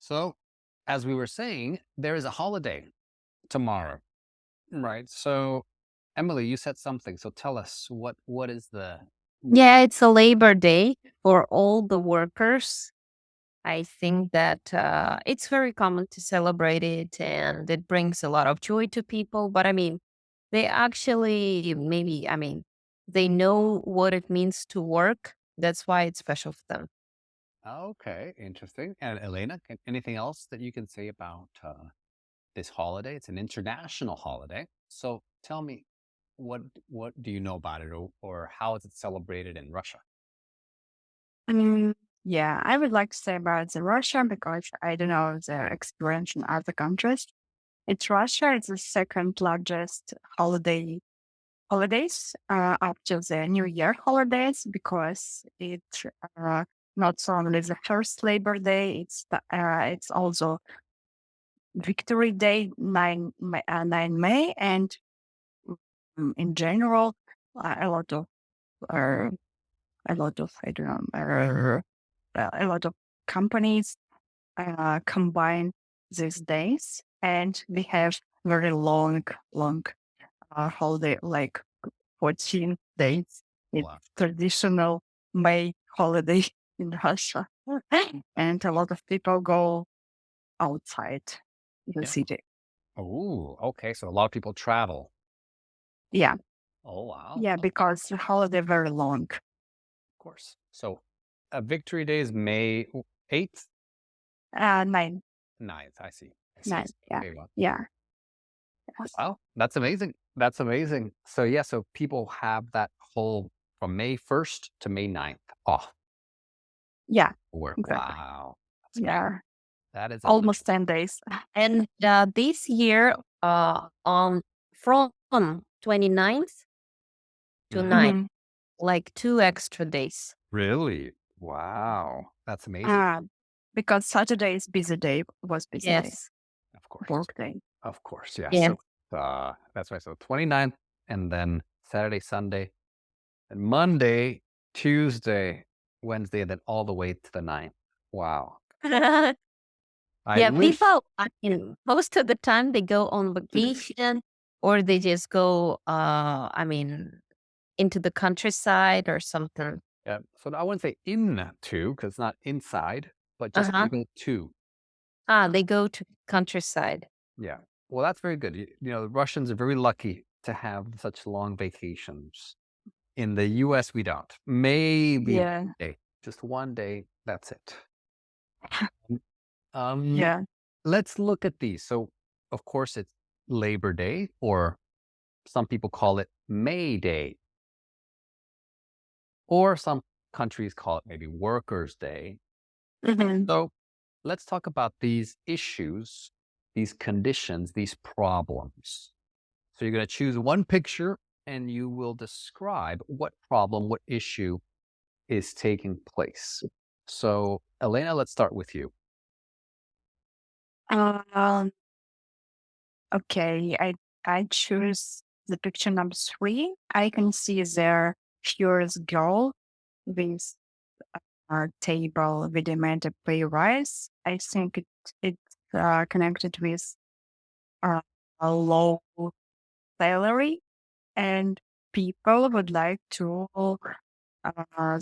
So, as we were saying, there is a holiday tomorrow, right? So, Emily, you said something. So tell us what is the Yeah, it's a Labor Day for all the workers. I think that it's very common to celebrate it and it brings a lot of joy to people. But I mean, they actually maybe, I mean, they know what it means to work. That's why it's special for them. okay, interesting. And Elena, anything else that you can say about this holiday? It's an international holiday. So tell me, what do you know about it, or how is it celebrated in Russia? Mm, yeah, I would like to say about the Russia because I don't know the experience in other countries. It's Russia. It's the second largest holidays after the New Year holidays because it uh, not only the first Labor Day, it's also Victory Day 9 May, and in general a lot of uh, I don't know a lot of companies combine these days, and we have very long holiday, like 14 days. It's Wow. traditional May holiday in Russia, and a lot of people go outside the Yeah. city. Oh, okay. So a lot of people travel. Yeah, Oh, wow. yeah, because the holiday very long. Of course. So, Victory Day is May 8th, Nine, 9th. I see. I see. I nine. see. Yeah, Okay. Well, yeah, yes, wow. That's amazing. That's amazing. So, yeah. So people have that whole from May 1st to May 9th off yeah, work. exactly. Wow. That's amazing. Yeah, That is amazing. almost 10 days. And this year, on from 29th to Mhm. 9th, Mhm. like 2 extra days. Really? Wow. That's amazing. Uh, because Saturday is busy day, was busy day, Yes. Of course. work day. Of course. Yeah. Yes. So, that's right. So 29th and then Saturday, Sunday, and Monday, Tuesday, Wednesday, and then all the way to the 9th. Wow. I Yeah, wish people, I mean, most of the time they go on vacation or they just go, I mean, into the countryside or something. yeah, so I wouldn't say into, 'cause it's not inside, but just Uh-huh. you go to. They go to countryside. Yeah. Well, that's very good. The Russians are very lucky to have such long vacations. In the US, we don't. Maybe one Yeah, day, just one day, that's it. Mm, Um, yeah. let's look at these. So, of course, it's Labor Day, or some people call it May Day, or some countries call it maybe Workers' Day. Mhm. So let's talk about these issues, these conditions, these problems. So you're going to choose one picture and you will describe what problem, what issue is taking place. So, Elena, let's start with you. Um, okay, I choose the picture number 3. I can see there here's girl with a table with a pay rise. I think it's connected with uh, a low salary, and people would like to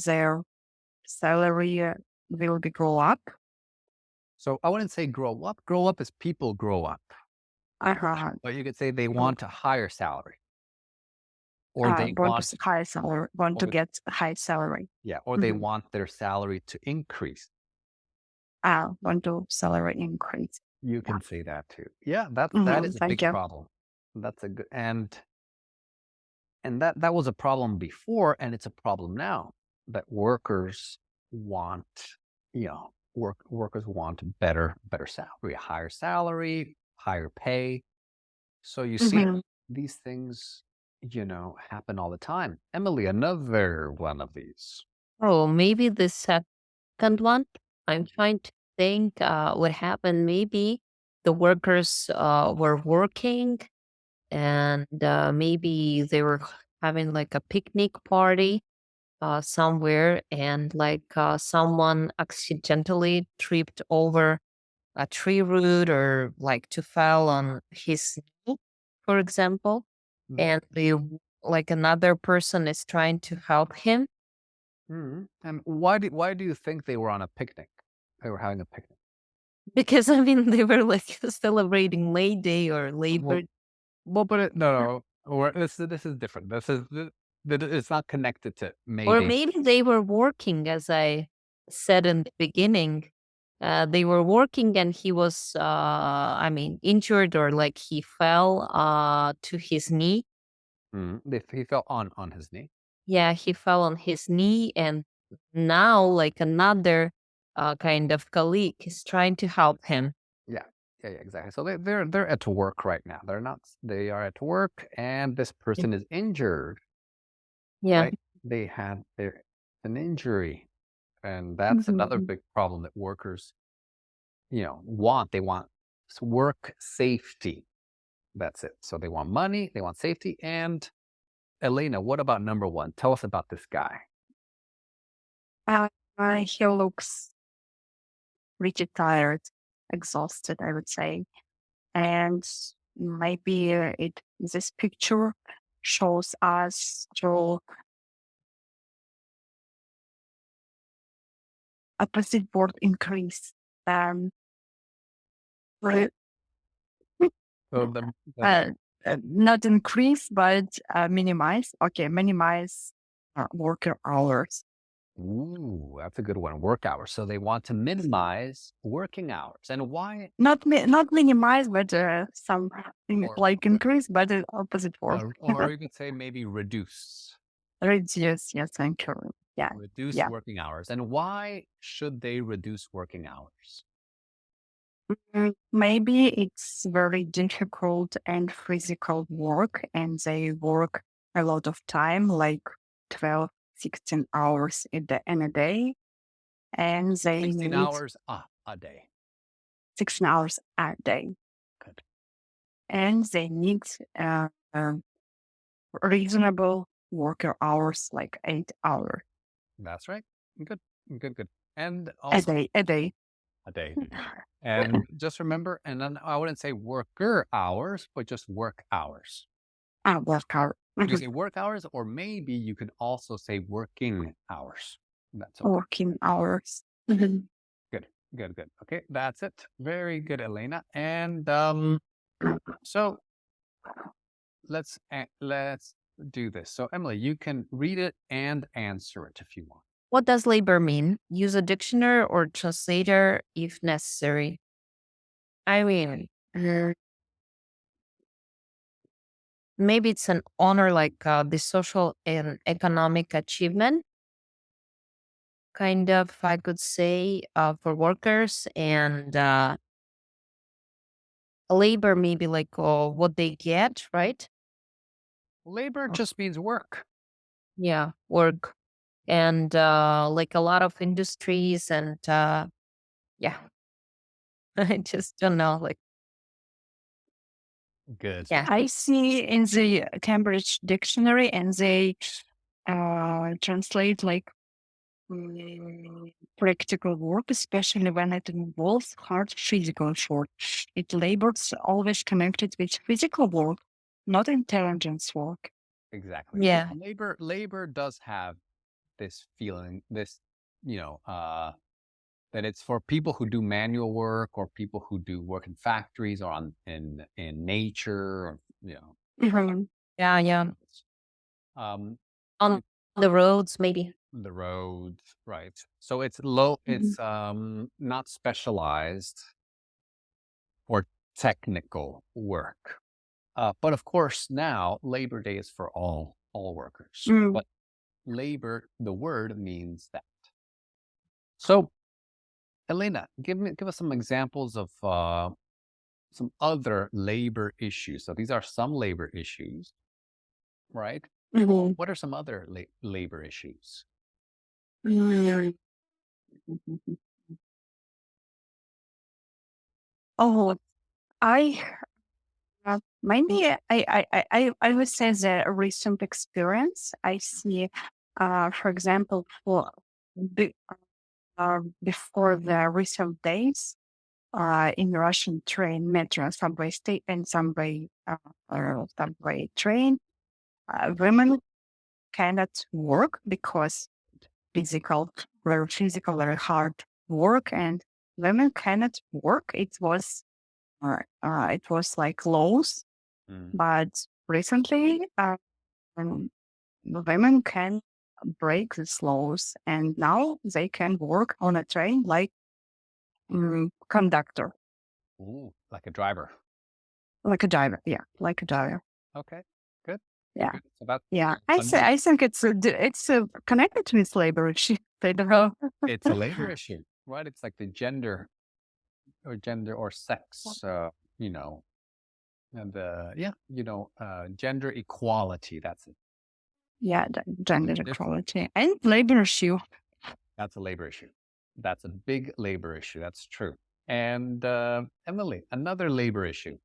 their salary will be grow up. So I wouldn't say grow up. Grow up as people grow up. Uh, But you could say they want a higher salary, or they want to want, high salary, want to or get high salary. yeah, or they Hmm. want their salary to increase. Want to salary increase. You Yeah. can say that too. Yeah, that is a Thank big you. problem. That's a good and that was a problem before, and it's a problem now that workers want, workers want better salary, a higher salary, higher pay. So you see Hmm. these things, happen all the time. Emily, another one of these. Oh, maybe the second one. I'm trying to think what happened. Maybe the workers were working and maybe they were having like a picnic party somewhere and like someone accidentally tripped over a tree root or like to fell on his knee, for example, Mhm. and like another person is trying to help him. Mhm. And why do you think they were on a picnic? They were having a picnic. Because I mean they were like celebrating May Day or Labor. Well, but no, or this is different. It's not connected to Or Mayday. maybe they were working, as I said in the beginning. They were working and he was, I mean, injured or like he fell to his knee. He fell on his knee. Yeah, he fell on his knee. And now, like another kind of colleague is trying to help him. Yeah, yeah, exactly. So they're at work right now. They are at work, and this person is injured. Yeah. Right? They had an injury, and that's another Mhm. big problem that workers, want. They want work safety. That's it. So they want money, they want safety. And Elena, what about number one? Tell us about this guy. Uh, he looks pretty tired, exhausted, I would say. And maybe this picture shows us to opposite word increase. Um, re- So the uh, not increase, but minimize. Okay, minimize worker hours. Ooh, that's a good one. Work hours. So they want to minimize working hours. And why? Not minimize, but something Or like increase, but the opposite word. or you could say maybe reduce. Reduce. Yes, thank you. Yeah, Reduce yeah. working hours. And why should they reduce working hours? Maybe it's very difficult and physical work, and they work a lot of time, like 12, 16 hours in a day, and they 16 need hours a day. 16 hours a day, Good. and they need uh, reasonable worker hours, like 8 hours That's right. Good. Good, good. And a also day, a day. a day. And just remember, and then I wouldn't say worker hours, but just work hours. Work hour. You can say work hours, or maybe you can also say working hours. That's okay. Working hours. Mhm. Good, good, good. Okay, that's it. Very good, Elena. And so let's do this. So Emily, you can read it and answer it if you want. What does labor mean? Use a dictionary or translator if necessary. I mean, maybe it's an honor like the social and economic achievement, kind of, I could say, for workers. And labor, maybe like what they get, right? Labor Oh, just means work. yeah, work. And like a lot of industries. And yeah, I just don't know. Like, Good. yeah. I see in the Cambridge dictionary, and they translate like practical work, especially when it involves hard physical effort. It labors always connected with physical work, not intelligence work. Exactly. Yeah. Labor does have this feeling, this, you know, that it's for people who do manual work or people who do work in factories or in nature or Mhm. Yeah. Yeah. um On it- the roads, maybe. the road, right? So it's low, Mhm. it's not specialized or technical work. But of course now Labor Day is for all workers. Mm. But labor, the word means that. So Elena, give us some examples of some other labor issues. So these are some labor issues, right? Mhm. What are some other labor issues? Mm. Oh, I maybe I would say the recent experience I see, for example, before the recent days. in Russian train, metro, subway state, and subway train, women cannot work because physical, very hard work, and women cannot work. It was like laws, Mm. but recently, um, women can break these laws, and now they can work on a train like conductor, Ooh, like a driver. like a driver. Yeah, like a driver. Okay, good. Yeah, Good. So that's yeah. un- I think it's connected with labor issue. I don't know. it's a labor issue, right? It's like the gender or sex, you know, and gender equality. That's it. Yeah, gender Different. equality and labor issue. That's a labor issue. That's a big labor issue. That's true. And Emily, another labor issue.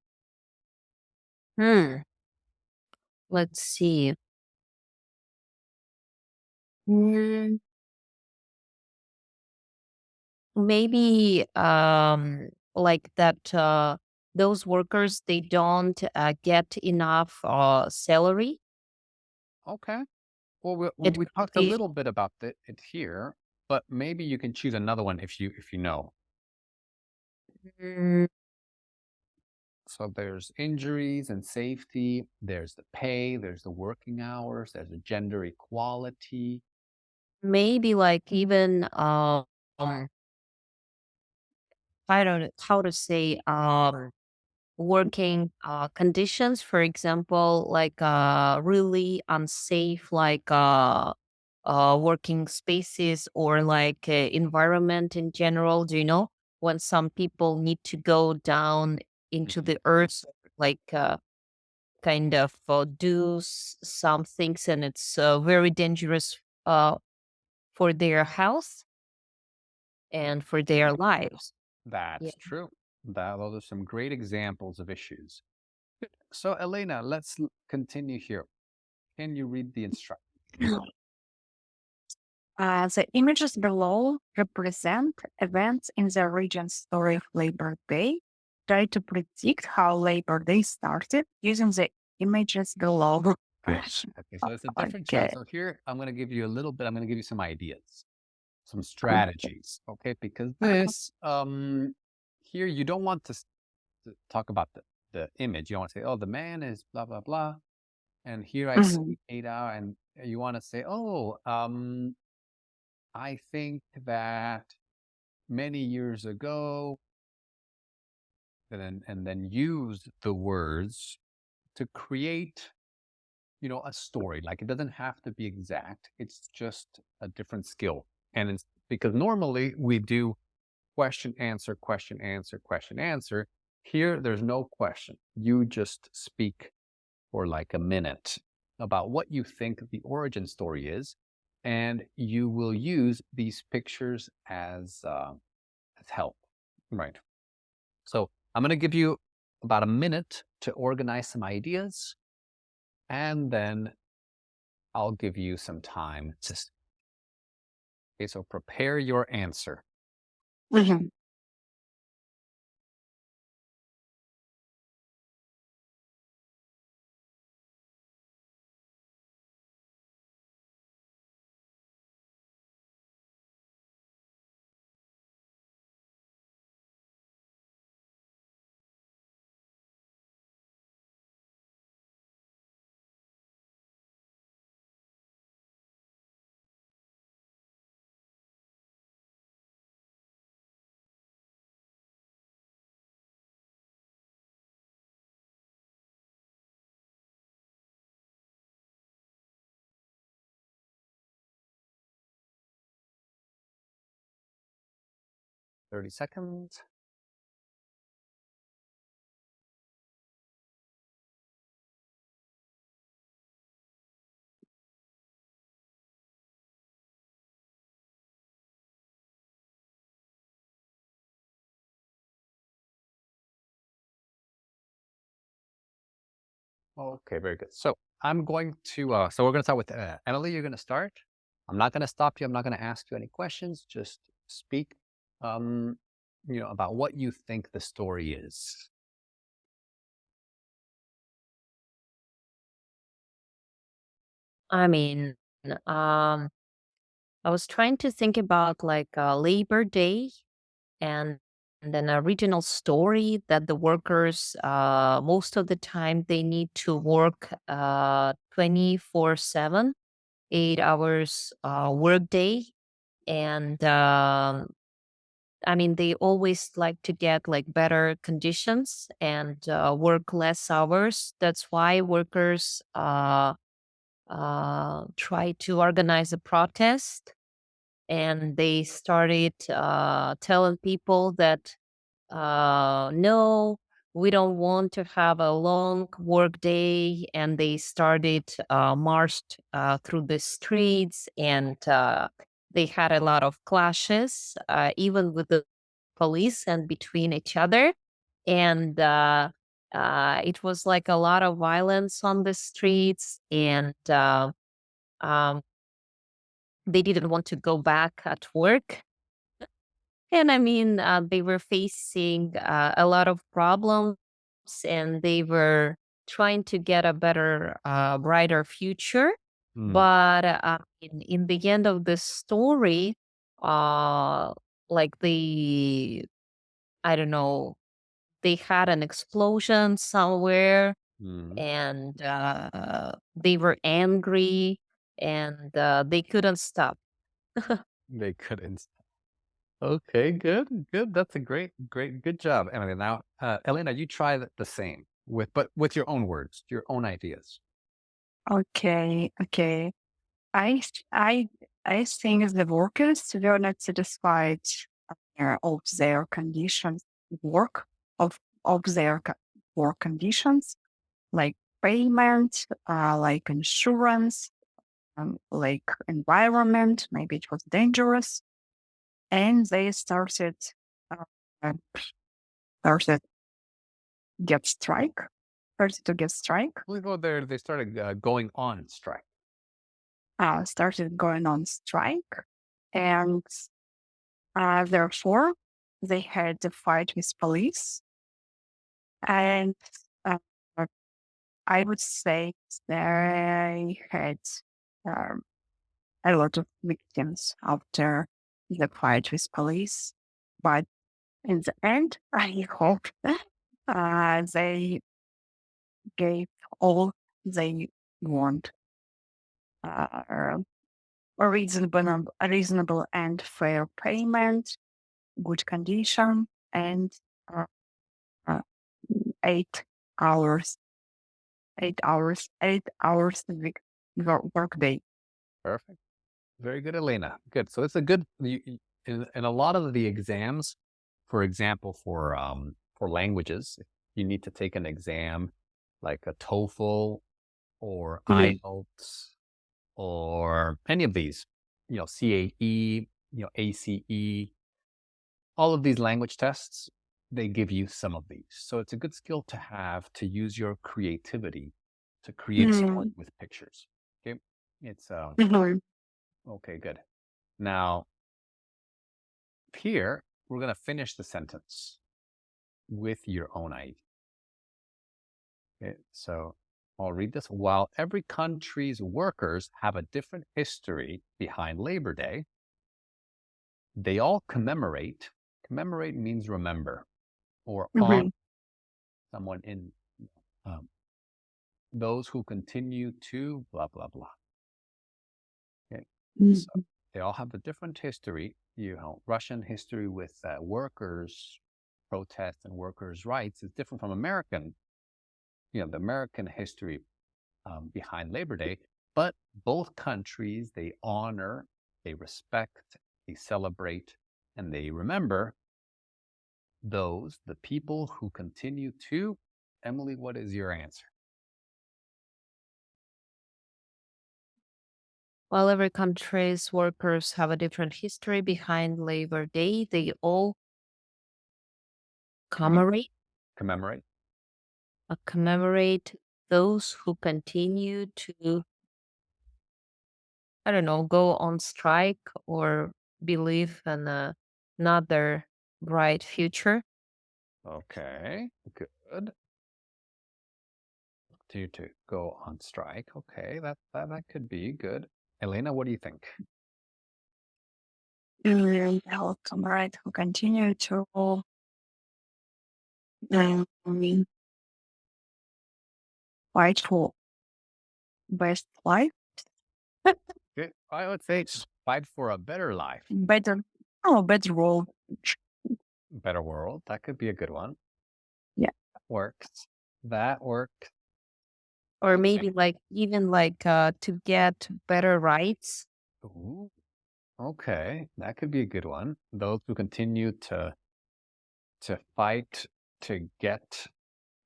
Hmm. Let's see. Mm, maybe like that those workers they don't get enough salary. Okay. Well, we It we could talked a be little bit about it here, but maybe you can choose another one if you know. mm, So there's injuries and safety, there's the pay, there's the working hours, there's the gender equality. maybe like even I don't know how to say working conditions, for example, like really unsafe like working spaces or like environment in general. Do you know when some people need to go down into Mhm. the earth, like kind of do some things, and it's very dangerous for their health and for their lives. Yeah. That's true. Those are some great examples of issues. Good. So Elena, let's continue here. Can you read the instruction? The images below represent events in the region's story of Labor Day. Try to predict how Labor Day started using the images below. Good. Okay, so it's a different challenge. Okay. So here I'm going to give you a little bit. I'm going to give you some ideas, some Okay. strategies. Okay, because this here you don't want to talk about the image. You don't want to say, oh, the man is blah blah blah, and here I see Mhm. 8 hour, and you want to say, oh, I think that many years ago, and then use the words to create, a story. Like it doesn't have to be exact. It's just a different skill. And it's because normally we do question, answer, question, answer, question, answer. Here, there's no question. You just speak for like a minute about what you think the origin story is, and you will use these pictures as help. Right. So I'm going to give you about a minute to organize some ideas, and then I'll give you some time to. Okay, so prepare your answer. Mhm. 30 seconds. Okay, very good. So I'm going to, so we're going to start with Emily. You're going to start. I'm not going to stop you. I'm not going to ask you any questions. Just speak. Um, about what you think the story is. I mean, um, I was trying to think about like Labor Day and then a regional story that the workers most of the time they need to work 24/7, 8 hours work day. And I mean, they always like to get like better conditions and work less hours. That's why workers try to organize a protest, and they started telling people that no, we don't want to have a long work day. And they started marched through the streets, and they had a lot of clashes, even with the police and between each other. And it was like a lot of violence on the streets. And um, they didn't want to go back at work. And I mean, they were facing a lot of problems, and they were trying to get a better, brighter future. Hmm. But in the end of the story, uh, like I don't know, they had an explosion somewhere, Hmm. and they were angry, and they couldn't stop. They couldn't. Okay, good, good. That's a good job, Emily. Now, Elena, you try the same but with your own words, your own ideas. Okay, okay. I th- I I think the workers were not satisfied of their conditions work of their work conditions, like payment, like insurance, like environment. Maybe it was dangerous, and they uh, uh, started get strike. Started to get strike. We go there. They started going on strike. Started going on strike, and therefore, they had to fight with police. And uh, I would say they had um, a lot of victims after the fight with police. But in the end, I hope they gave all they want, uh, a reasonable and fair payment, good condition, and uh, uh, 8 hours, 8 hours work day. Perfect. Very good, Elena. Good. So it's a good in a lot of the exams, for example, for languages, if you need to take an exam like a TOEFL or Mhm. IELTS or any of these, CAE, ACE, all of these language tests, they give you some of these. So it's a good skill to have to use your creativity to create a story Mhm. with pictures. Okay. It's Mhm. okay, good. Now, here we're going to finish the sentence with your own idea. Okay, so I'll read this. While every country's workers have a different history behind Labor Day, they all commemorate. Commemorate means remember or honor Mhm. someone in um, those who continue to blah, blah, blah. Okay. So Mhm. they all have a different history. Russian history with workers' protests and workers' rights is different from American, the American history behind Labor Day. But both countries, they honor, they respect, they celebrate, and they remember the people who continue to. Emily, what is your answer? While every country's workers have a different history behind Labor Day, they all commemorate Commemorate. commemorate those who continue to, I don't know, go on strike or believe in another. bright future. Okay, good. To go on strike. Okay, that could be good. Elena, what do you think? Health, right? Who continue to um, fight for best life, Good. I would say fight for a better life, better, oh, better world. better world. That could be a good one. Yeah. Works. That works. Or Okay. maybe like even like to get better rights. Ooh, okay, that could be a good one. Those who continue to fight to get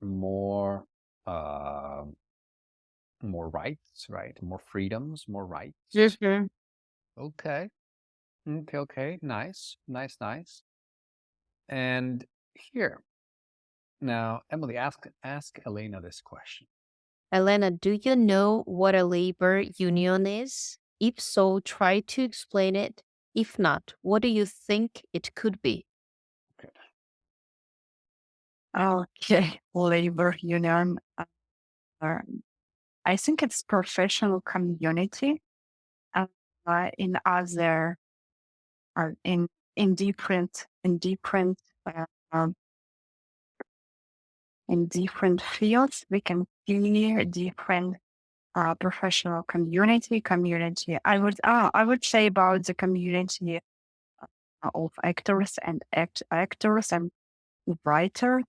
more uh more rights, right? More freedoms, more rights. Mhm. Okay. Okay. Nice. Nice, nice. And here. Now, Emily, ask Elena this question. Elena, do you know what a labor union is? If so, try to explain it. If not, what do you think it could be? Okay. Okay, labor union. Uh, I think it's professional community uh, in other or in different uh, um, in different fields. We can see different professional community. I would say about the community of actors and writers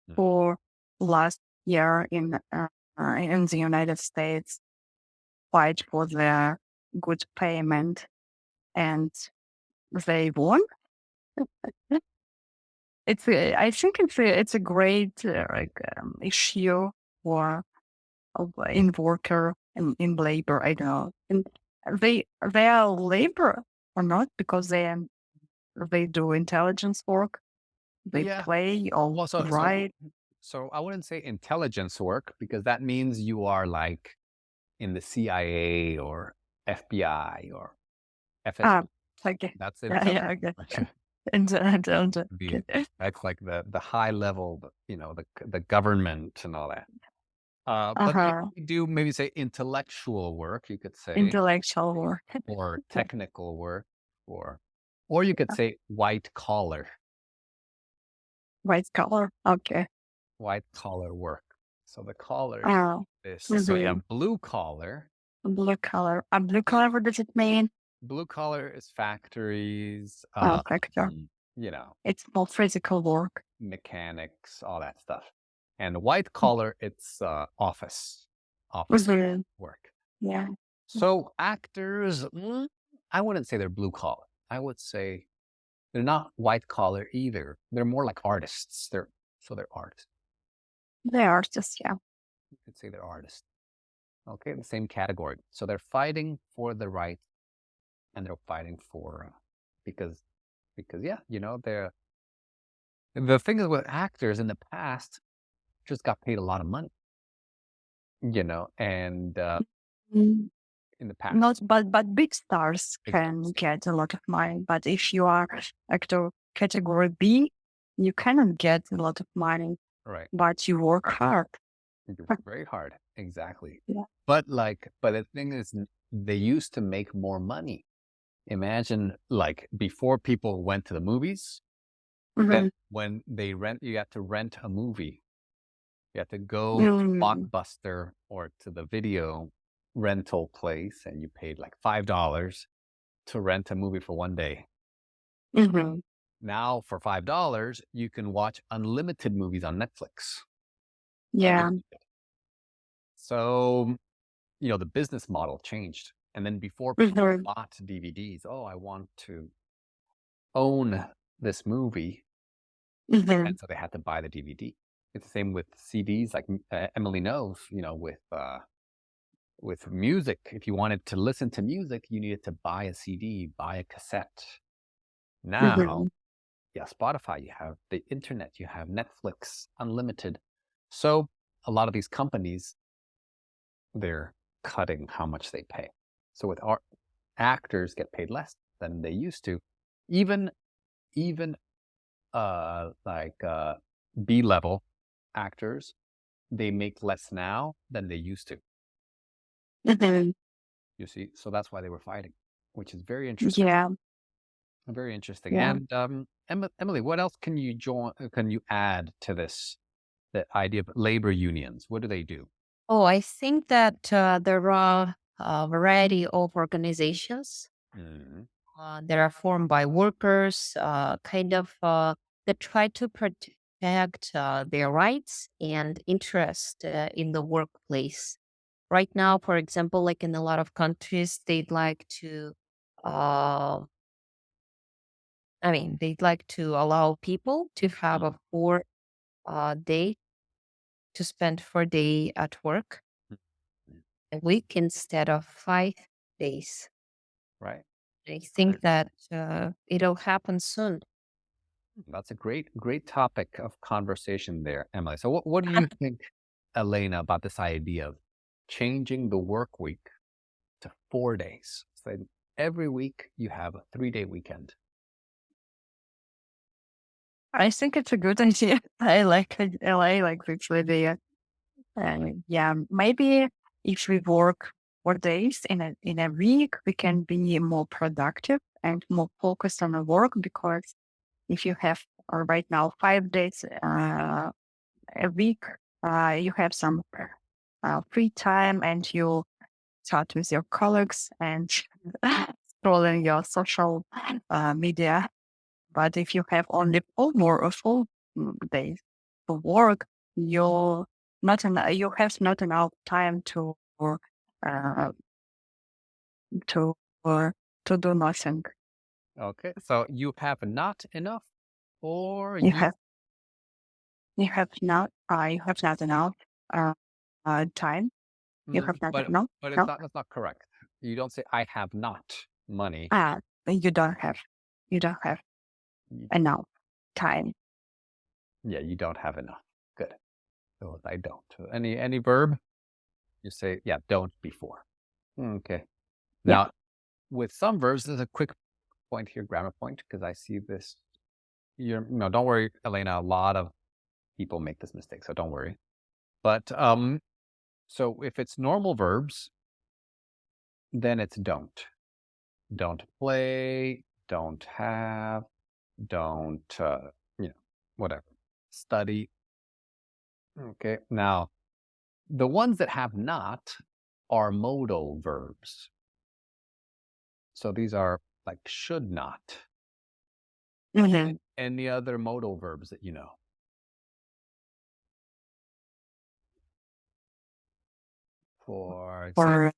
Mm. for last year in the United States fight for their good payment, and they won. I think it's a great issue for in worker in labor. I don't know, and they are labor or not because they do intelligence work. They Yeah. play or Well, write. so I wouldn't say intelligence work because that means you are like in the CIA or FBI or Ah, FSB. okay. That's Yeah, intelligence. yeah, okay. And okay. That's like the high level, the government and all that. But Uh-huh. we do maybe say intellectual work, you could say, Intellectual work. or Yeah. technical work, or you could say White collar. Okay. white collar work. So the collars Oh. this. So you Mm-hmm. have blue collar. Blue collar. A blue collar, what does it mean? Blue collar is factories, Oh, factor. you know, It's more physical work. mechanics, all that stuff. And white collar, it's office Mm-hmm. work. Yeah. So actors, I wouldn't say they're blue collar. I would say they're not white collar either. They're more like artists. They're artists. They are just, yeah. You could say they're artists. Okay, the same category. So they're fighting for the right, and they're fighting for because yeah, they're the thing is with actors in the past just got paid a lot of money, and Mm. in the past, Not, but big stars big can stars, get a lot of money. But if you are actor category B, you cannot get a lot of money, right? but you work hard. You work very hard, exactly. Yeah. But the thing is, they used to make more money. Imagine like before people went to the movies, then Mm-hmm. when you have to rent a movie. You have to go to Mm-hmm. Blockbuster or to the video rental place, and you paid like $5 to rent a movie for one day. Mm-hmm. Now, for $5, you can watch unlimited movies on Netflix. Yeah. So, the business model changed. And then before people Mm-hmm. bought DVDs, oh, I want to own this movie. Mm-hmm. And so they had to buy the DVD. It's the same with CDs, like Emily knows, with music. If you wanted to listen to music, you needed to buy a CD, buy a cassette. Now, Mm-hmm. yeah, Spotify, you have the internet, you have Netflix, unlimited. So a lot of these companies, they're cutting how much they pay. So with art, actors get paid less than they used to. Even B-level actors, they make less now than they used to. Mhm. You see, so that's why they were fighting, which is very interesting. Yeah, Very interesting. yeah. And Emily, what else can you add to this, the idea of labor unions? What do they do? Oh, I think that there are a variety of organizations Mhm. that are formed by workers, that try to protect their rights and interest in the workplace. Right now, for example, like in a lot of countries, uh, they'd like to allow people to have a 4 day to spend 4 day at work Mhm. a week instead of 5 days. Right. I think that it'll happen soon. That's a great topic of conversation there, Emily. So what do you think, Elena, about this idea of changing the work week to 4 days? So every week you have a 3-day weekend. I think it's a good idea. I like it. I like this idea. Yeah, maybe if we work 4 days in a week, we can be more productive and more focused on the work. Because if you have right now 5 days a week, you have some free time, and you chat with your colleagues and scrolling your social media. But if you have only a full day to work, you have not enough time uh, to or to do nothing. Okay. So you have not enough, or You you have you have not enough uh, time. You have not but enough. it's No, not, that's not correct. You don't say I have not money. ah, you don't have You- enough time. Yeah, you don't have enough. Good. So I don't. Any verb? You say, yeah, don't before. Okay. Yeah. Now, with some verbs, there's a quick point here, grammar point, because I see this. No, don't worry, Elena. A lot of people make this mistake, so don't worry. But so if it's normal verbs, then it's don't. Don't play, don't have, don't whatever. Study. Okay. Now, the ones that have not are modal verbs. So these are like should not. Mhm. Any other modal verbs that you know? For example, Or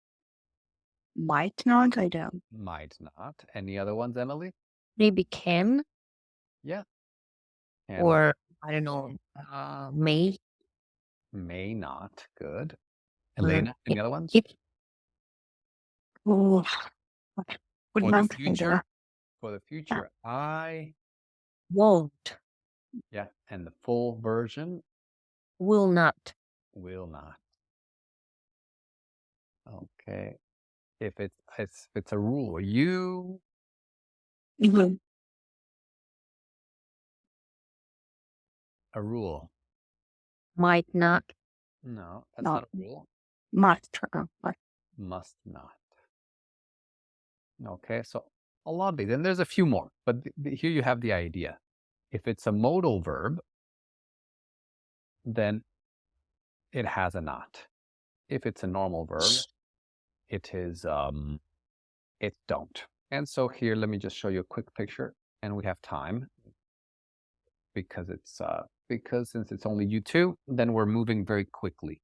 might not. I don't. might not. Any other ones, Emily? Maybe can Yeah. And or I don't know, may. may not. Good. Or, Elena, yeah, any other ones? if Oh, would For the not. I future? don't. For the Yeah. future, I, won't, yeah. And the full version, will not, will not. Okay. If it's a rule, you, Mhm. a rule. might not. No, that's No, not a rule. must. Must not. Okay, so a lot of these, and there's a few more, but here you have the idea. If it's a modal verb, then it has a not. If it's a normal verb, it is it don't. And so here, let me just show you a quick picture, and we have time because since it's only you two, then we're moving very quickly.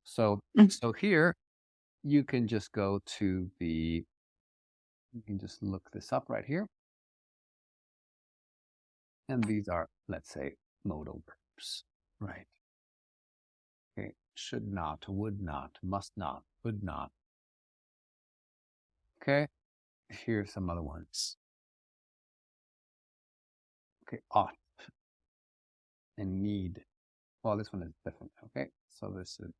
So Mhm. so here you can just go to you can just look this up right here, and these are, let's say, modal verbs, right? Okay, should not, would not, must not, would not. Okay, here's some other ones. Okay, ought and need. Well, this one is different. Okay, so this is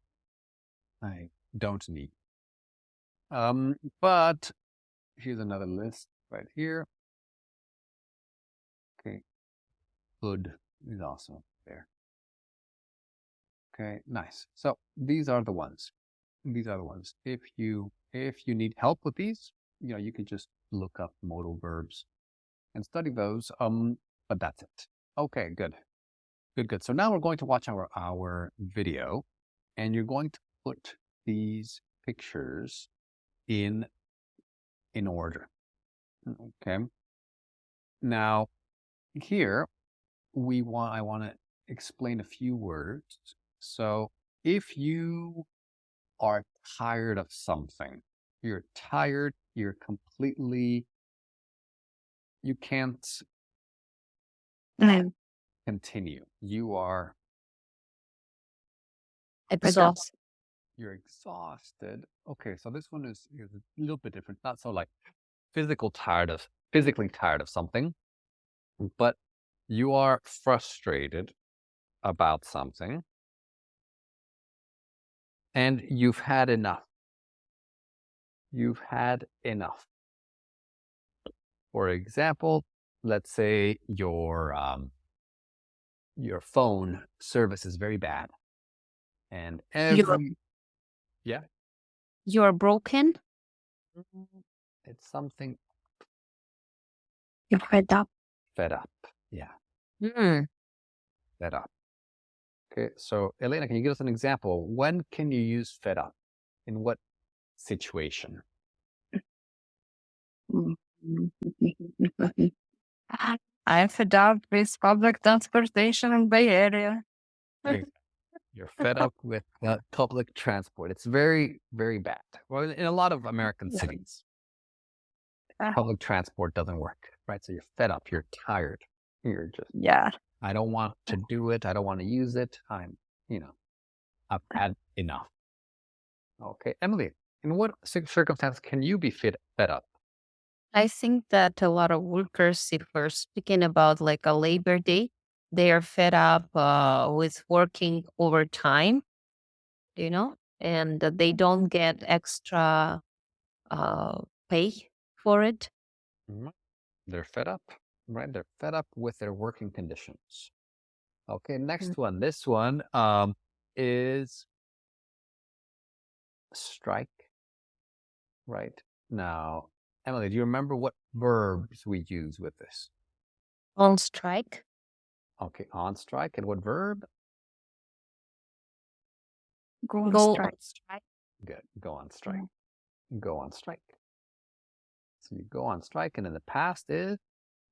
I don't need. But here's another list right here. Okay, Could is also there. Okay, nice. So these are the ones. These are the ones. If you need help with these, you can just look up modal verbs and study those. But that's it. Okay, good. Good. So now we're going to watch our video, and you're going to put these pictures in order. Okay. Now here I want to explain a few words. So if you are tired of something, you're tired, you can't Mm. continue. You are Exhaust. you're exhausted. Okay, so this one is a little bit different. Not so like physically tired of something, but you are frustrated about something and you've had enough. You've had enough. For example, let's say your phone service is very bad, and yeah, You're broken. it's something You're fed up. fed up. Yeah, Mm. fed up. Okay, so Elena, can you give us an example? When can you use fed up? In what situation? I'm fed up with public transportation in Bay Area. You're fed up with public transport. It's very, very bad. Well, in a lot of American cities, public transport doesn't work, right? So you're fed up. You're tired. You're just, Yeah. I don't want to do it. I don't want to use it. I've had enough. Okay, Emily, in what circumstance can you be fed up? I think that a lot of workers, if we're speaking about like a Labor Day, they are fed up with working overtime, and that they don't get extra pay for it. Mhm. They're fed up, right? They're fed up with their working conditions. Okay, next one. This one is strike, right? Now, Emily, do you remember what verbs we use with this? On strike. Okay, on strike, and what verb? Go on Go strike. on strike. Good, go on strike. Go on strike. So you go on strike, and in the past is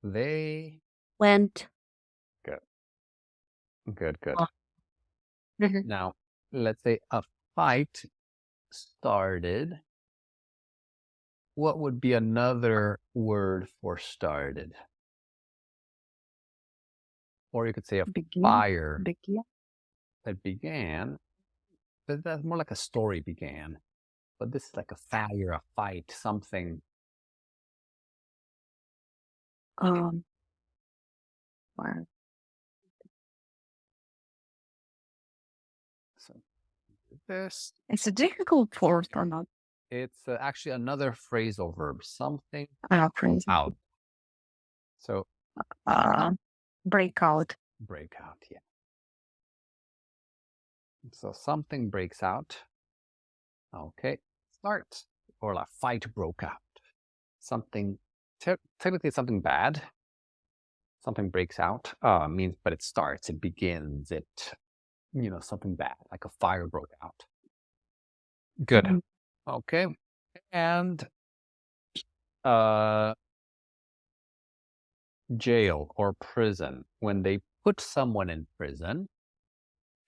they. Went Good. on. Mhm. Now, let's say a fight started. What would be another word for started? Or you could say a fire Begin. that began, but that's more like a story began. But this is like a fire, a fight, something. Wow. So this, It's a difficult word or not? it's actually another phrasal verb, something Crazy. out. So Breakout. breakout, yeah. So something breaks out. Okay, start, or like fight broke out. Something, technically something bad. Something breaks out means, but it starts, it begins, something bad, like a fire broke out. Good. Mhm. Okay. And jail or prison. When they put someone in prison.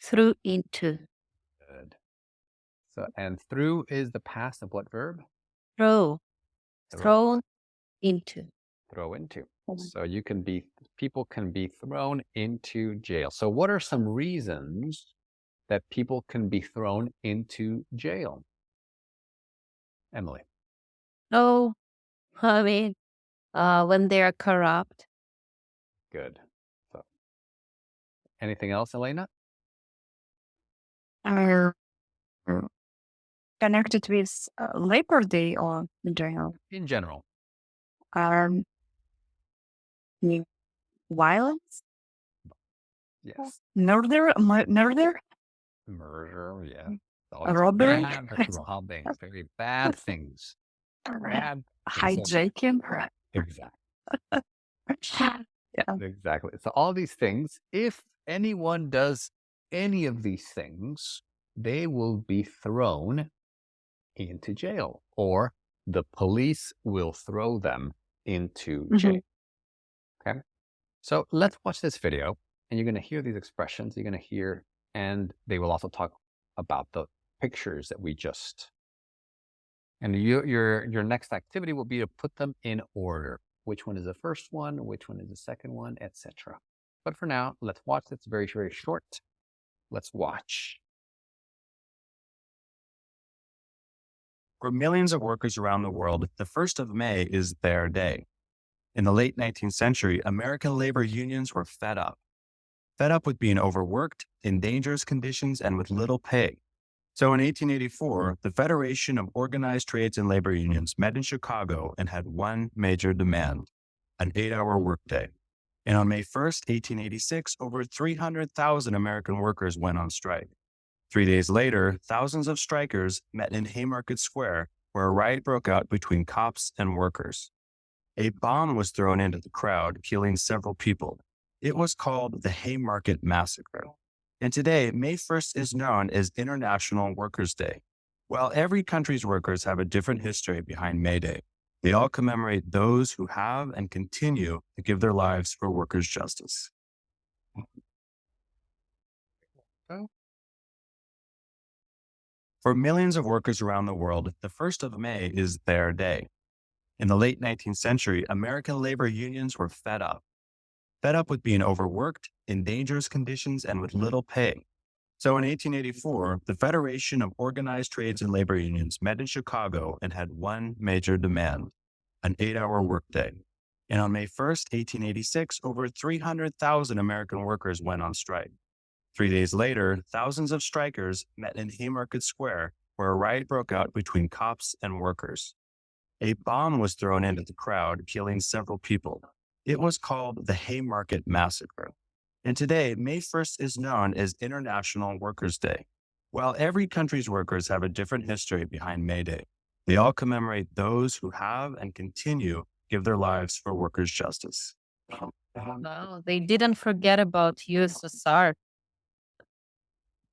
Through into. Good. So, and through is the past of what verb? Throw. Thrown into. Throw into. So people can be thrown into jail. So what are some reasons that people can be thrown into jail? Emily. Oh, I mean, when they are corrupt. Good. So, anything else, Elena? Are connected with Labor Day or in general? In general. Violence. Yes. Murder, murder, Murder, yeah. All these robbery, bad robbing, very bad things. Bad things. So, hijacking. exactly. Yeah. Exactly. So all these things, if anyone does any of these things, they will be thrown into jail, or the police will throw them into jail. Okay. So let's watch this video, and you're going to hear these expressions. You're going to hear, and they will also talk about the pictures that we just. And your next activity will be to put them in order. Which one is the first one? Which one is the second one, etc. But for now, let's watch. It's very, very short. Let's watch. For millions of workers around the world, the 1st of May is their day. In the late 19th century, American labor unions were fed up with being overworked, in dangerous conditions, and with little pay. So in 1884, the Federation of Organized Trades and Labor Unions met in Chicago and had one major demand: an 8-hour workday. And on May 1st, 1886, over 300,000 American workers went on strike. 3 days later, thousands of strikers met in Haymarket Square, where a riot broke out between cops and workers. A bomb was thrown into the crowd, killing several people. It was called the Haymarket Massacre. And today, May 1st is known as International Workers' Day. While every country's workers have a different history behind May Day, they all commemorate those who have and continue to give their lives for workers' justice. For millions of workers around the world, the 1st of May is their day. In the late 19th century, American labor unions were fed up with being overworked, in dangerous conditions, and with little pay. So in 1884, the Federation of Organized Trades and Labor Unions met in Chicago and had one major demand: an 8-hour workday. And on May 1st, 1886, over 300,000 American workers went on strike. 3 days later, thousands of strikers met in Haymarket Square, where a riot broke out between cops and workers. A bomb was thrown into the crowd, killing several people. It was called the Haymarket Massacre. And today, May 1st is known as International Workers' Day. While every country's workers have a different history behind May Day, they all commemorate those who have and continue to give their lives for workers' justice. No, they didn't forget about USSR.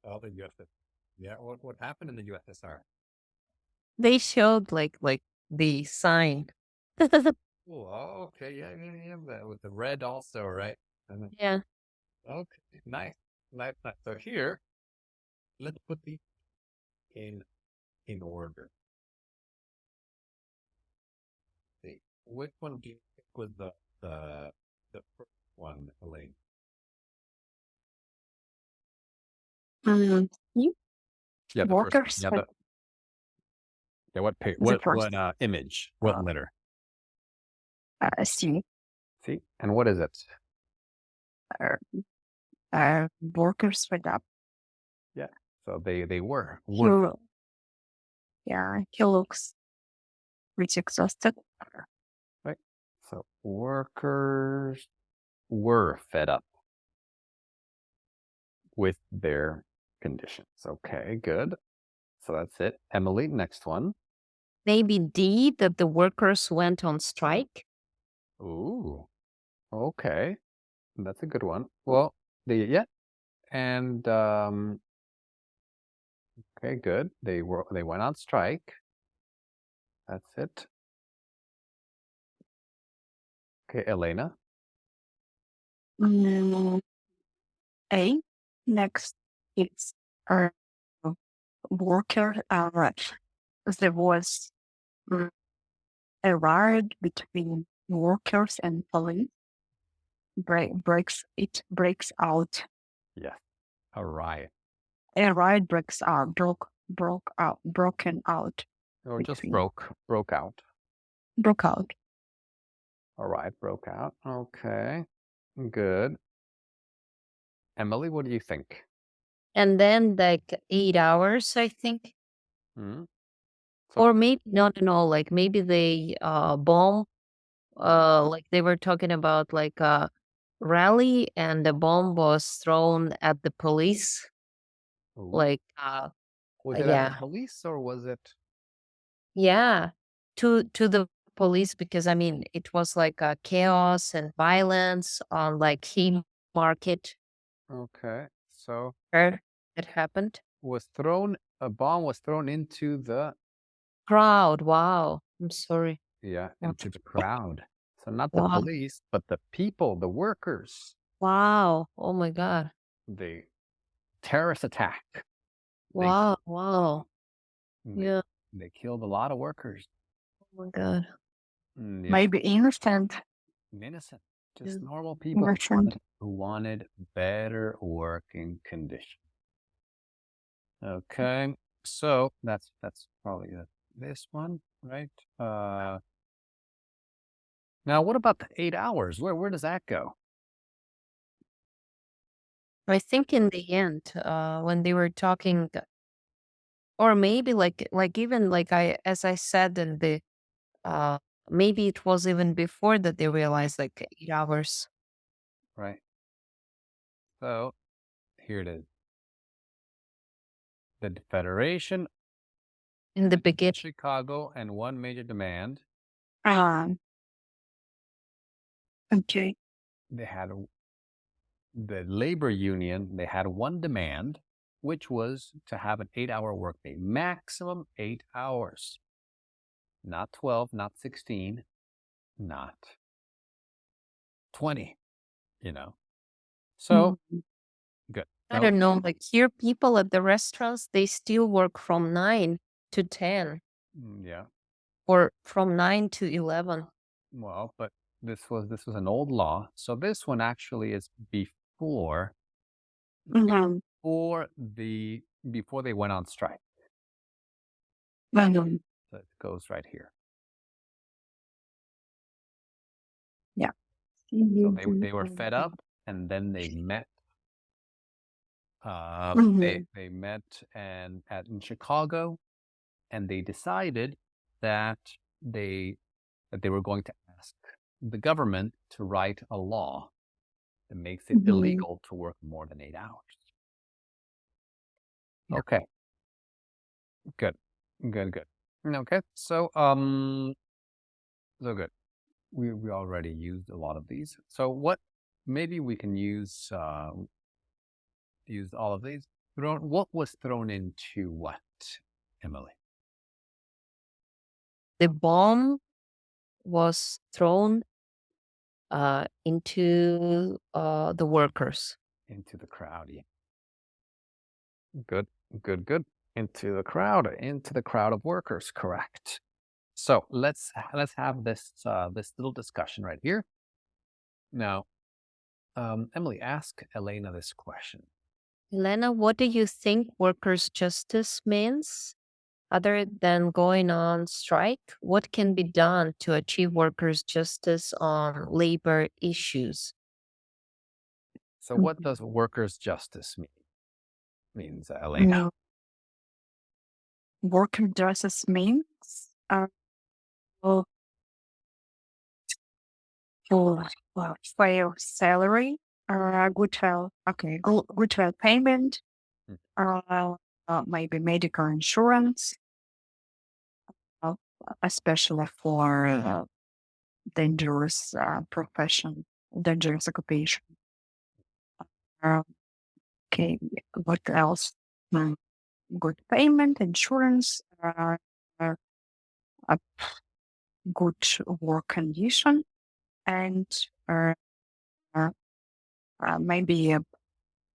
Oh, the USSR. Yeah, what happened in the USSR? They showed like the sign. Oh, okay, yeah. With the red also, right? Yeah. Okay, nice. So here, let's put these in order. See, which one do you think was the first one, Elaine? You Yeah, the first one. workers, Yeah, the first. what image? What letter? See, See, and what is it? workers fed up. Yeah. So they were. He looks pretty exhausted. Right. So workers were fed up with their conditions. Okay, good. So that's it. Emily, next one. Maybe D, that the workers went on strike. Ooh, okay. That's a good one. Well, yeah. And okay, good. They went on strike. That's it. Okay, Elena. A. Next, it's a worker. There was a riot between workers and police. Breaks out. Yes. A riot. A riot broken out. Or just Between. broke out. Broke out. A riot broke out. Okay. Good. Emily, what do you think? And then like 8 hours, I think. Hmm? Or maybe not at all. Like maybe they bomb. Like they were talking about like rally and the bomb was thrown at the police. Ooh. Like, Was it at the yeah, police or was it? yeah, to the police because I mean it was like chaos and violence on like Market Okay. So where it happened. a bomb was thrown into the, Crowd, wow. I'm sorry. yeah, Wow. into the crowd. So not the Wow. police, but the people, the workers, Wow. Oh my God. the terrorist attack. They Wow. Wow. they Yeah. they killed a lot of workers. Oh my God. Yeah, Maybe innocent. innocent, Yeah. just normal people Innocent. who wanted better working conditions. Okay, so that's probably this one, right? Now what about the 8 hours? Where does that go? I think in the end, when they were talking, or maybe like even like I as I said in the uh maybe it was even before that they realized like 8 hours Right. So here it is. The Federation in the beginning. Chicago and one major demand. Um, okay. They had the labor union. They had one demand, which was to have an 8 hour workday, maximum 8 hours, not 12, not 16, not 20. You know, so Mhm. good. I So don't know, like here people at the restaurants, they still work from 9 to 10 yeah, or from 9 to 11. well, but this was an old law. So this one actually is before Mhm. before the before they went on strike. Mhm. So it goes right here. Yeah. So they were fed up, and then they met. They Mhm. they met in Chicago, and they decided that they that they were going to ask the government to write a law that makes it Mhm. illegal to work more than 8 hours. Yeah. Okay, good, good, good. Okay, so good. We already used a lot of these. So what? Maybe we can use all of these. What was thrown into what, Emily? The bomb was thrown into the workers. Into the crowd. Yeah. Good, good, good. Into the crowd of workers. Correct. So let's have this little discussion right here. Now, Emily, ask Elena this question. Elena, what do you think workers' justice means? Other than going on strike, what can be done to achieve workers' justice on labor issues? So, what Mhm. does workers' justice means, Elena? Mm, Worker justice means well, for fair salary, good fair payment, Mm, uh, maybe medical insurance, uh, especially for dangerous profession, dangerous occupation. Uh, okay, what else? Mm, Good payment, insurance, uh, a good work condition, and uh, uh, maybe a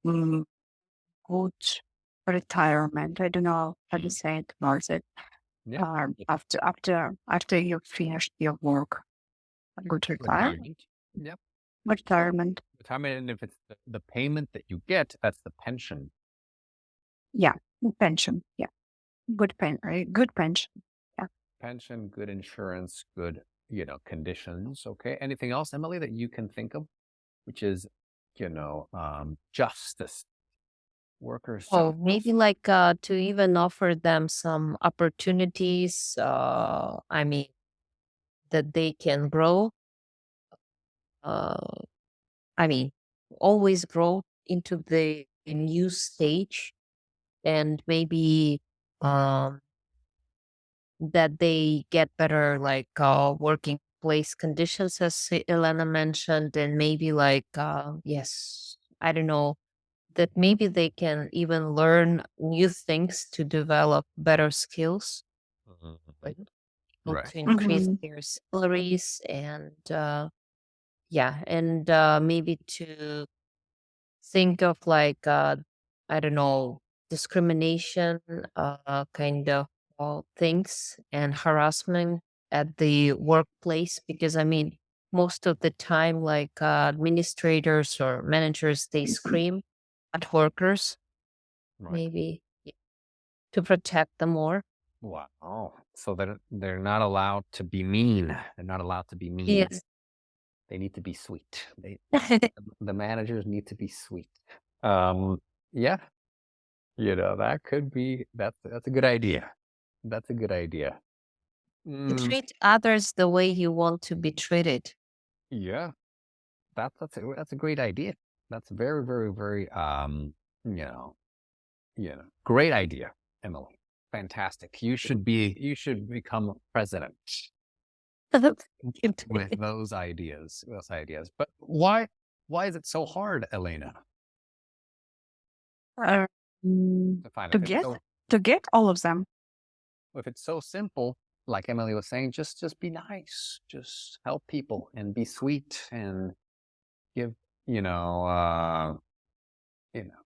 mm, good retirement. I don't know how to say it, Marcel. yeah, After you finish your work, a good retirement. Yep, retirement. retirement, and if it's the payment that you get, that's the pension. Yeah, pension. Yeah, good pension. Yeah. Pension, good insurance, good conditions. Okay. Anything else, Emily, that you can think of, which is justice, workers' Oh, justice. maybe like to even offer them some opportunities. I mean, that they can grow. Uh, I mean, always grow into the new stage, and maybe um, that they get better like working place conditions, as Elena mentioned, and maybe like yes, I don't know, that maybe they can even learn new things to develop better skills, like Mhm. able Right. to increase Mm-hmm. their salaries, and yeah, and maybe to think of like I don't know, discrimination kind of things and harassment at the workplace, because I mean, most of the time like administrators or managers, they scream at workers, Right. maybe to protect them more. Wow. So they're not allowed to be mean. They're not allowed to be mean. Yes. They need to be sweet. The managers need to be sweet. Yeah, that could be that's a good idea. That's a good idea. To Mm, treat others the way you want to be treated. yeah, that's a great idea. That's very, very, very great idea, Emily. Fantastic. You should become president with those ideas. Those ideas. But why is it so hard, Elena? Uh, mm, To find to if it's get so to get all of them. if it's so simple, like Emily was saying, just be nice, just help people and be sweet and give, you know, uh, you know,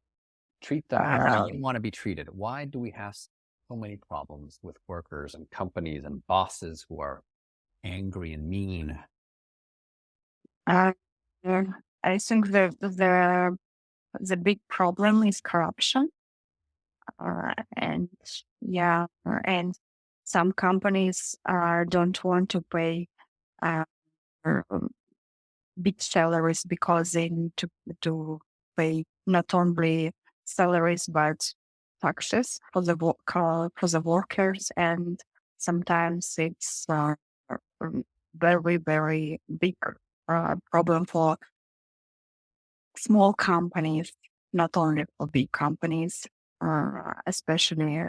treat them how Uh, you want to be treated. Why do we have so many problems with workers and companies and bosses who are angry and mean? uh, uh, I think the big problem is corruption, and yeah, and some companies don't want to pay uh, um, big salaries because they need to pay not only salaries but taxes for for the workers, and sometimes it's very very big problem for small companies, not only for big companies, especially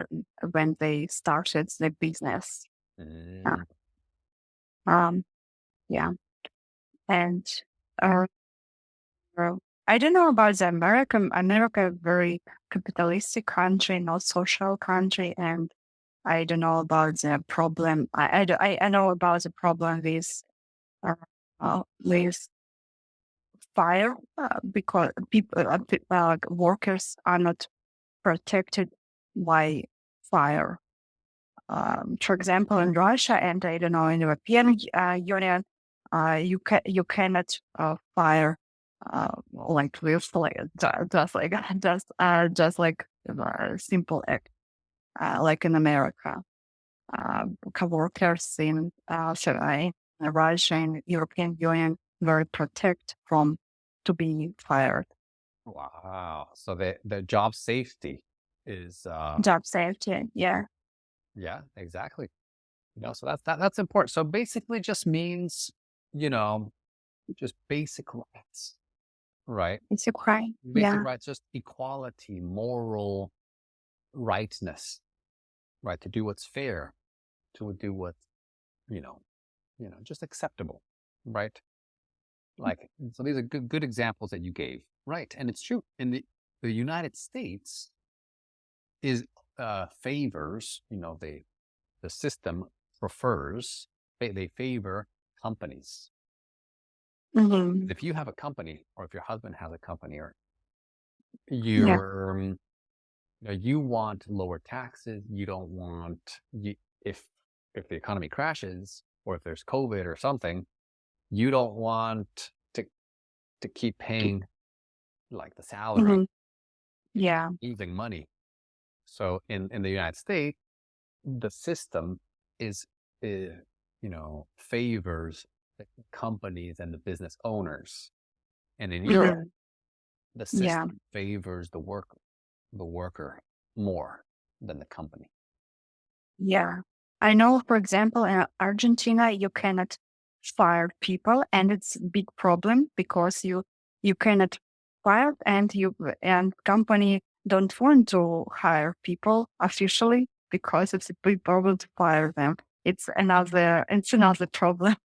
when they started the business. Uh, Mm, um, yeah, and uh, uh, I don't know about the America. America, very capitalistic country, not social country, and I don't know about the problem. I know about the problem with fire because people, workers are not protected by fire. For example, in Russia and I don't know in European Union, you cannot fire like with like just like just like simple act like in America. Co-workers in Russia and European Union very protect from to be fired. wow. So the job safety is Job safety, yeah. yeah, exactly. So that's important. So basically just means, you know, just basic rights, right? It's Ukraine, Basic yeah. rights, just equality, moral rightness, right? To do what's fair, to do what's, you know, just acceptable, right? Like, so these are good examples that you gave, right? And it's true. In the United States is favors, the system prefers, they favor companies. Hmm. If you have a company, or if your husband has a company, or Yeah. you're you want lower taxes. You don't want if if the economy crashes or if there's COVID or something, you don't want to keep paying like the salary, Hmm. Yeah. losing money. So in the United States, the system is favors the companies and the business owners, and in Europe, Hmm. the Yeah. system favors the worker more than the company. Yeah. I know, for example, in Argentina, you cannot fire people, and it's a big problem because you cannot fire, and company don't want to hire people officially because it's a big problem to fire them. It's another problem.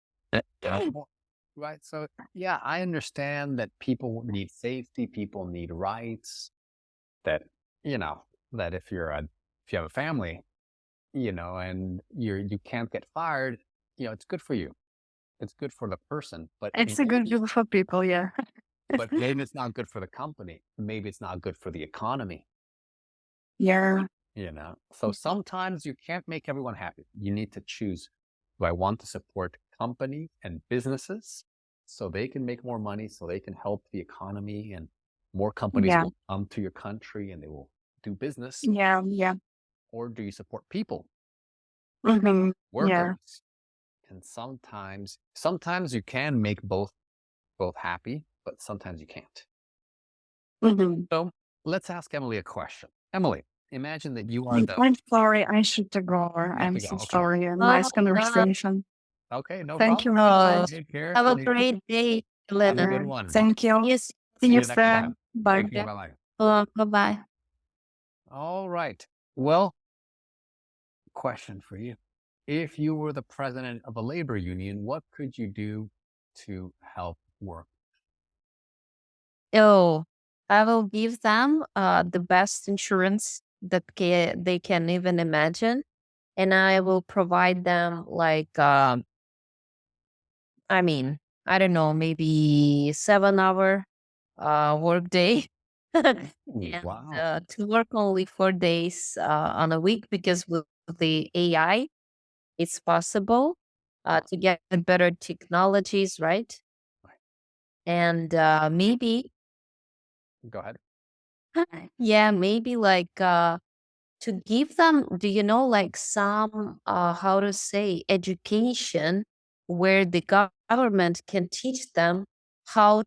Well, right. So, yeah, I understand that people need safety, people need rights, that, you know, that if you have a family, and you can't get fired, it's good for you. It's good for the person, but It's a good deal for people, yeah. maybe it's not good for the company. Maybe it's not good for the economy. Yeah. So sometimes you can't make everyone happy. You need to choose. Do I want to support company and businesses so they can make more money, so they can help the economy, and more companies Yeah. will come to your country and they will do business? Yeah. Yeah. Or do you support people, Yeah. workers? And sometimes you can make both happy, but sometimes you can't. Mhm. So let's ask Emily a question. Emily, imagine that you are the. I'm sorry, I should go. You have I'm to go. so Okay. sorry. Oh, Nice no. conversation. Okay, no Thank you problem. very Oh, much. Take care. have a great day, Have a Elena. good one. Thank you. Yes. See See you you next time. soon. Bye. Take care. Bye-bye. Bye-bye. All right. Well, question for you. If you were the president of a labor union, what could you do to help work? Oh, I will give them the best insurance that they can even imagine. And I will provide them like, I don't know, maybe 7 hour work day. And Wow. to work only 4 days on a week, because with the AI, it's possible to get better technologies, right? And maybe, Go ahead. yeah, maybe like to give them, do you know, like some, how to say, education where the government can teach them how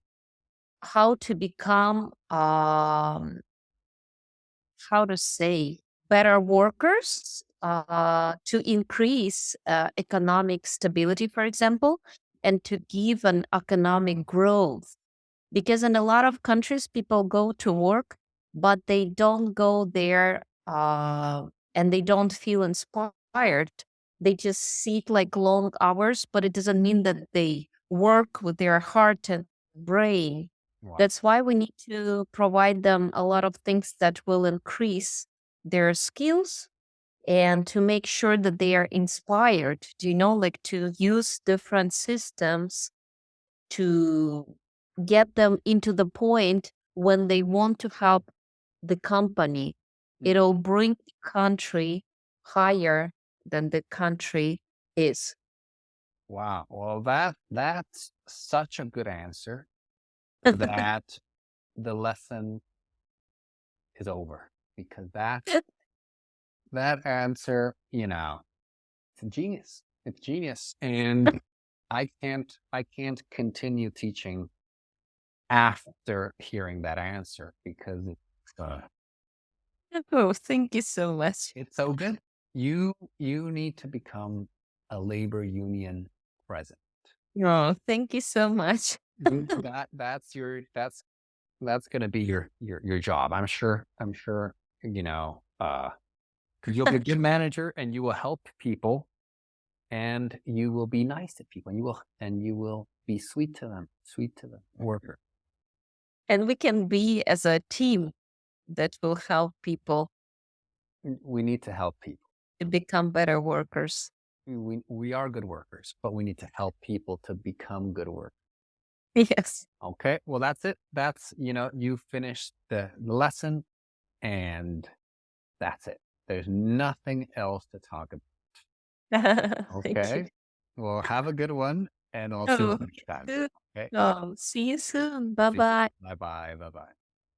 to become, how to say, better workers, to increase economic stability, for example, and to give an economic growth. Because in a lot of countries, people go to work, but they don't go there, and they don't feel inspired. They just sit like long hours, but it doesn't mean that they work with their heart and brain. Wow. That's why we need to provide them a lot of things that will increase their skills, and to make sure that they are inspired, like to use different systems to get them into the point when they want to help the company. It'll bring the country higher than the country is. Wow. Well, that's such a good answer that the lesson is over, because that answer, it's a genius. It's genius. And I can't continue teaching after hearing that answer, because Oh, thank you so much. it's so good. You need to become a labor union president. Oh, thank you so much. That's gonna be your job. I'm sure, 'cause you'll be a good manager, and you will help people, and you will be nice to people, and you will be sweet to them, sweet to the worker. And we can be as a team that will help people We need to help people. to become better workers. We are good workers, but we need to help people to become good workers. Yes. Okay, well, that's it. You finished the lesson, and that's it. There's nothing else to talk about. Thank you. Okay. Well, have a good one, and I'll see you Oh, next time. good. Okay. Oh, see you soon. Bye bye. Bye bye. Bye bye.